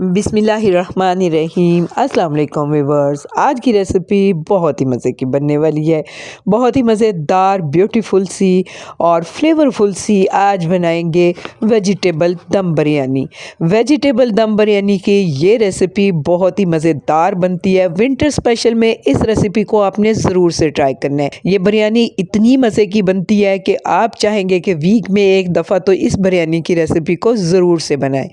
बिस्मिल्लाहिर्रहमानिर्रहीम। अस्सलाम वालेकुम व्यूअर्स। आज की रेसिपी बहुत ही मज़े की बनने वाली है। बहुत ही मज़ेदार, ब्यूटीफुल सी और फ्लेवरफुल सी आज बनाएंगे वेजिटेबल दम बिरयानी। वेजिटेबल दम बिरयानी की ये रेसिपी बहुत ही मज़ेदार बनती है। विंटर स्पेशल में इस रेसिपी को आपने ज़रूर से ट्राई करना है। ये बिरयानी इतनी मज़े की बनती है कि आप चाहेंगे कि वीक में एक दफ़ा तो इस बिरयानी की रेसिपी को ज़रूर से बनाएं।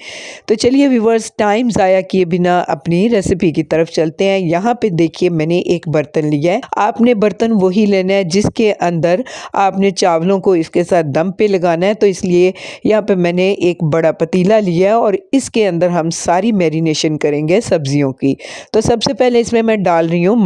तो चलिए व्यूअर्स, टाइम ज़ाया किए बिना अपनी रेसिपी की तरफ चलते हैं। यहाँ पे देखिए मैंने एक बर्तन लिया है। आपने बर्तन वही लेना है जिसके अंदर आपने चावलों को इसके साथ दम पे लगाना है। तो इसलिए यहाँ पे मैंने एक बड़ा पतीला लिया है और इसके अंदर हम सारी मैरिनेशन करेंगे सब्जियों की। तो सबसे पहले इसमें मैं डाल रही हूँ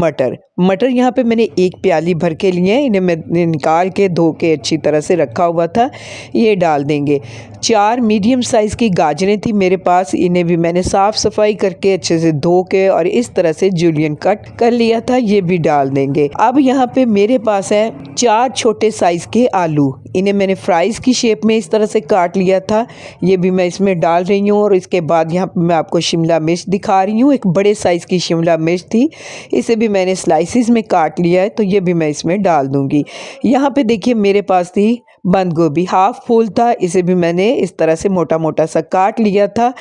मटर यहाँ पे मैंने एक प्याली भर के लिए हैं। इन्हें मैं निकाल के धो के अच्छी तरह से रखा हुआ था, ये डाल देंगे। 4 मीडियम साइज़ की गाजरें थी मेरे पास, इन्हें भी मैंने साफ़ सफाई करके अच्छे से धो के और इस तरह से जूलियन कट कर लिया था, ये भी डाल देंगे। अब यहाँ पे मेरे पास है 4 छोटे साइज़ के आलू, इन्हें मैंने फ्राइज़ की शेप में इस तरह से काट लिया था, ये भी मैं इसमें डाल रही हूँ। और इसके बाद यहाँ पे मैं आपको शिमला मिर्च दिखा रही हूँ। एक बड़े साइज़ की शिमला मिर्च थी, इसे भी मैंने स्लाइसिस में काट लिया है, तो ये भी मैं इसमें डाल दूँगी। यहाँ पे देखिए मेरे पास थी बंद गोभी, हाफ फूल था, इसे भी मैंने इस तरह से मोटा मोटा सा काट लिया था,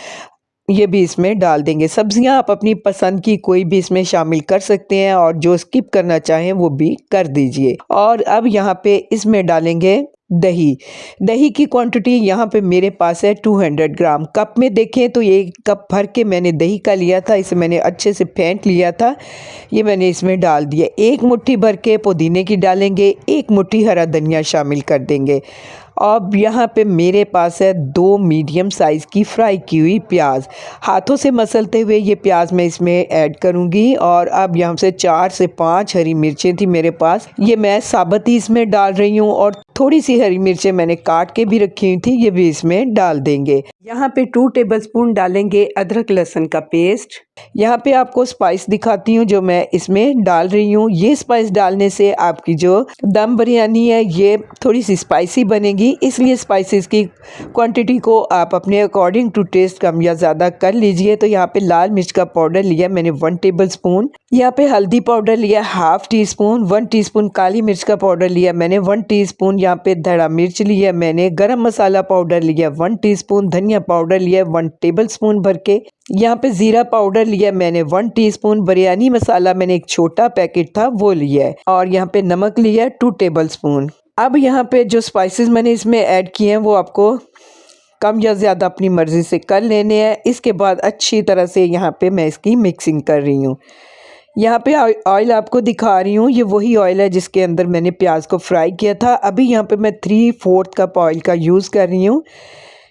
ये भी इसमें डाल देंगे। सब्जियां आप अपनी पसंद की कोई भी इसमें शामिल कर सकते हैं और जो स्किप करना चाहें वो भी कर दीजिए। और अब यहाँ पे इसमें डालेंगे दही की क्वांटिटी यहाँ पे मेरे पास है 200 ग्राम। कप में देखें तो 1 कप भर के मैंने दही का लिया था, इसे मैंने अच्छे से फेंट लिया था, ये मैंने इसमें डाल दिया। 1 मुट्ठी भर के पुदीने की डालेंगे, 1 मुट्ठी हरा धनिया शामिल कर देंगे। अब यहाँ पे मेरे पास है 2 मीडियम साइज़ की फ्राई की हुई प्याज, हाथों से मसलते हुए ये प्याज मैं इसमें ऐड करूँगी। और अब यहाँ से 4 से 5 हरी मिर्चें थी मेरे पास, ये मैं साबुत ही इसमें डाल रही हूँ। और थोड़ी सी हरी मिर्चें मैंने काट के भी रखी हुई थी, ये भी इसमें डाल देंगे। यहाँ पे 2 टेबलस्पून डालेंगे अदरक लहसुन का पेस्ट। यहाँ पे आपको स्पाइस दिखाती हूँ जो मैं इसमें डाल रही हूँ। ये स्पाइस डालने से आपकी जो दम बिरयानी है ये थोड़ी सी स्पाइसी बनेगी, इसलिए स्पाइसेस की क्वांटिटी को आप अपने अकॉर्डिंग टू टेस्ट कम या ज़्यादा कर लीजिए। तो यहाँ पे लाल मिर्च का पाउडर लिया मैंने 1 टेबलस्पून, यहाँ पे हल्दी पाउडर लिया हाफ टी स्पून, 1 टीस्पून काली मिर्च का पाउडर लिया मैंने 1 टीस्पून, यहाँ पे धड़ा मिर्च लिया मैंने, गरम मसाला पाउडर लिया 1 टीस्पून, धनिया पाउडर लिया 1 टेबलस्पून भर के, यहाँ पे ज़ीरा पाउडर लिया मैंने 1 टीस्पून, बिरयानी मसाला मैंने एक छोटा पैकेट था वो लिया है, और यहाँ पे नमक लिया 2 टेबलस्पून। अब यहाँ पे जो स्पाइसेस मैंने इसमें ऐड किए हैं वो आपको कम या ज़्यादा अपनी मर्ज़ी से कर लेने हैं। इसके बाद अच्छी तरह से यहाँ पे मैं इसकी मिक्सिंग कर रही हूँ। यहाँ पे ऑयल आपको दिखा रही हूँ, ये वही ऑयल है जिसके अंदर मैंने प्याज को फ्राई किया था। अभी यहाँ पे मैं 3/4 कप ऑयल का यूज़ कर रही हूँ,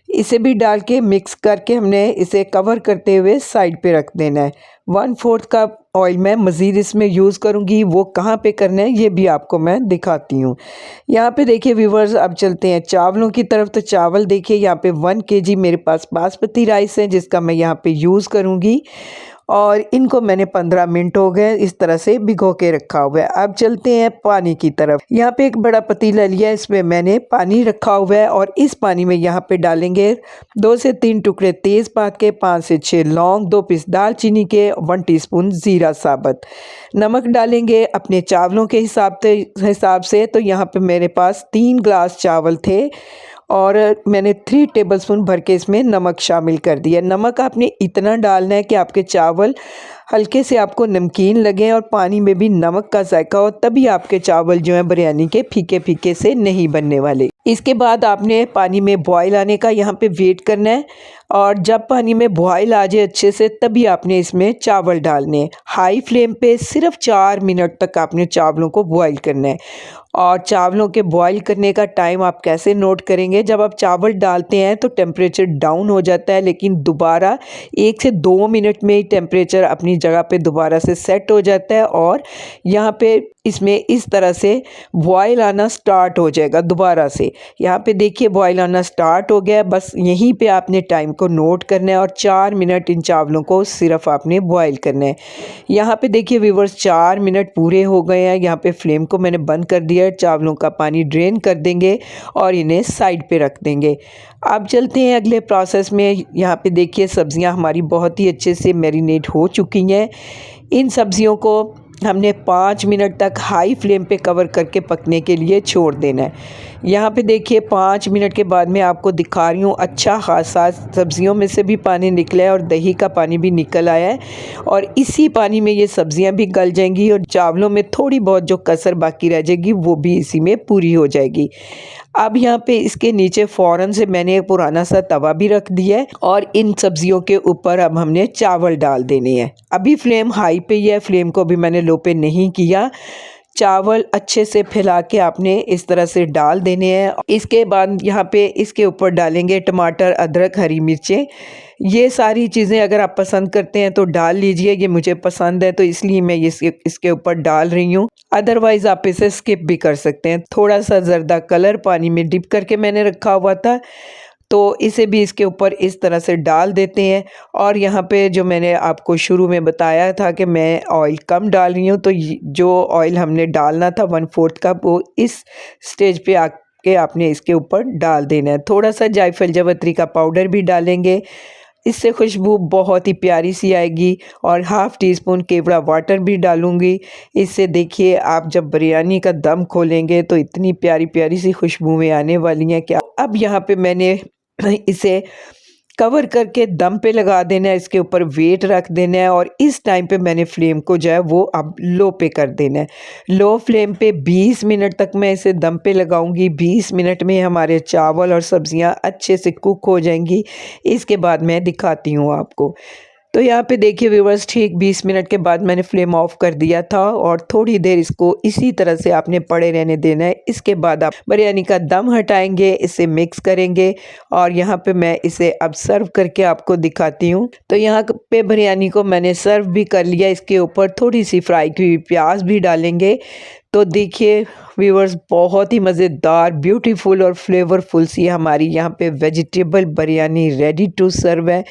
इसे भी डाल के मिक्स करके हमने इसे कवर करते हुए साइड पे रख देना है। 1/4 कप ऑयल मैं मज़ीद इसमें यूज़ करूँगी, वो कहाँ पे करना है ये भी आपको मैं दिखाती हूँ। यहाँ पे देखिए व्यूवर्स, अब चलते हैं चावलों की तरफ। तो चावल देखिए यहाँ पे 1 kg मेरे पास बासमती राइस है जिसका मैं यहाँ पे यूज़ करूँगी, और इनको मैंने 15 मिनट हो गए इस तरह से भिगो के रखा हुआ है। अब चलते हैं पानी की तरफ। यहाँ पे एक बड़ा पतीला लिया, इसमें मैंने पानी रखा हुआ है और इस पानी में यहाँ पे डालेंगे 2 से 3 टुकड़े तेज़पात के, 5 से 6 लौंग, 2 पीस दालचीनी के, 1 टीस्पून ज़ीरा साबुत। नमक डालेंगे अपने चावलों के हिसाब से। तो यहाँ पे मेरे पास 3 गिलास चावल थे और मैंने 3 टेबलस्पून भर के इसमें नमक शामिल कर दिया। नमक आपने इतना डालना है कि आपके चावल हल्के से आपको नमकीन लगे और पानी में भी नमक का जायका हो, तभी आपके चावल जो हैं बिरयानी के फीके फीके से नहीं बनने वाले। इसके बाद आपने पानी में बॉयल आने का यहाँ पे वेट करना है, और जब पानी में बॉयल आ जाए अच्छे से तभी आपने इसमें चावल डालने हैं। हाई फ्लेम पे सिर्फ 4 मिनट तक आपने चावलों को बॉयल करना है। और चावलों के बॉयल करने का टाइम आप कैसे नोट करेंगे, जब आप चावल डालते हैं तो टेम्परेचर डाउन हो जाता है, लेकिन दोबारा 1 से 2 मिनट में ही टेम्परेचर अपनी जगह पे दोबारा से सेट हो जाता है, और यहाँ पे इसमें इस तरह से बॉयल आना स्टार्ट हो जाएगा दोबारा से। यहाँ पे देखिए बॉयल आना स्टार्ट हो गया, बस यहीं पे आपने टाइम को नोट करना है और 4 मिनट इन चावलों को सिर्फ आपने बॉयल करना है। यहाँ पे देखिए व्यूअर्स 4 मिनट पूरे हो गए हैं। यहाँ पे फ्लेम को मैंने बंद कर दिया। क्लियर, चावलों का पानी ड्रेन कर देंगे और इन्हें साइड पे रख देंगे। अब चलते हैं अगले प्रोसेस में। यहाँ पे देखिए सब्ज़ियाँ हमारी बहुत ही अच्छे से मैरिनेट हो चुकी हैं। इन सब्ज़ियों को हमने 5 मिनट तक हाई फ्लेम पे कवर करके पकने के लिए छोड़ देना है। यहाँ पे देखिए 5 मिनट के बाद मैं आपको दिखा रही हूँ अच्छा खासा सब्ज़ियों में से भी पानी निकला है और दही का पानी भी निकल आया है और इसी पानी में ये सब्ज़ियाँ भी गल जाएंगी और चावलों में थोड़ी बहुत जो कसर बाकी रह जाएगी वो भी इसी में पूरी हो जाएगी। अब यहाँ पे इसके नीचे फ़ौरन से मैंने एक पुराना सा तवा भी रख दिया है और इन सब्जियों के ऊपर अब हमने चावल डाल देने हैं। अभी फ्लेम हाई पे ही है, फ्लेम को भी मैंने लो पे नहीं किया। चावल अच्छे से फैला के आपने इस तरह से डाल देने हैं। इसके बाद यहाँ पे इसके ऊपर डालेंगे टमाटर, अदरक, हरी मिर्चें। ये सारी चीज़ें अगर आप पसंद करते हैं तो डाल लीजिए, ये मुझे पसंद है तो इसलिए मैं इसके ऊपर डाल रही हूँ। अदरवाइज़ आप इसे स्किप भी कर सकते हैं। थोड़ा सा ज़र्दा कलर पानी में डिप करके मैंने रखा हुआ था, तो इसे भी इसके ऊपर इस तरह से डाल देते हैं। और यहाँ पे जो मैंने आपको शुरू में बताया था कि मैं ऑयल कम डाल रही हूँ, तो जो ऑयल हमने डालना था 1/4 कप, वो इस स्टेज पे आके आपने इसके ऊपर डाल देना है। थोड़ा सा जायफल जावित्री का पाउडर भी डालेंगे, इससे खुशबू बहुत ही प्यारी सी आएगी। और हाफ़ टी स्पून केवड़ा वाटर भी डालूँगी। इससे देखिए आप जब बिरयानी का दम खोलेंगे तो इतनी प्यारी प्यारी सी खुशबुएँ आने वाली हैं कि अब यहाँ पे मैंने इसे कवर करके दम पे लगा देना है, इसके ऊपर वेट रख देना है और इस टाइम पे मैंने फ्लेम को जो है वो अब लो पे कर देना है। लो फ्लेम पे 20 मिनट तक मैं इसे दम पे लगाऊंगी। 20 मिनट में हमारे चावल और सब्जियां अच्छे से कुक हो जाएंगी। इसके बाद मैं दिखाती हूँ आपको। तो यहाँ पे देखिए व्यूअर्स, ठीक 20 मिनट के बाद मैंने फ्लेम ऑफ कर दिया था और थोड़ी देर इसको इसी तरह से आपने पड़े रहने देना है। इसके बाद आप बिरयानी का दम हटाएंगे, इसे मिक्स करेंगे और यहाँ पे मैं इसे अब सर्व करके आपको दिखाती हूँ। तो यहाँ पे बिरयानी को मैंने सर्व भी कर लिया। इसके ऊपर थोड़ी सी फ्राई की हुई प्याज भी डालेंगे। तो देखिए व्यूअर्स, बहुत ही मज़ेदार, ब्यूटीफुल और फ्लेवरफुल सी हमारी यहाँ पे vegetable biryani ready to serve है।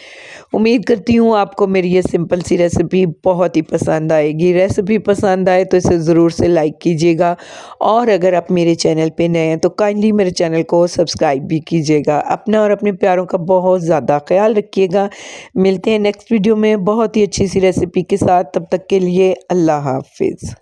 उम्मीद करती हूँ आपको मेरी ये सिंपल सी रेसिपी बहुत ही पसंद आएगी। रेसिपी पसंद आए तो इसे ज़रूर से लाइक कीजिएगा और अगर आप मेरे चैनल पे नए हैं तो काइंडली मेरे चैनल को सब्सक्राइब भी कीजिएगा। अपना और अपने प्यारों का बहुत ज़्यादा ख्याल रखिएगा। मिलते हैं नेक्स्ट वीडियो में बहुत ही अच्छी सी रेसिपी के साथ। तब तक के लिए अल्लाह हाफिज़।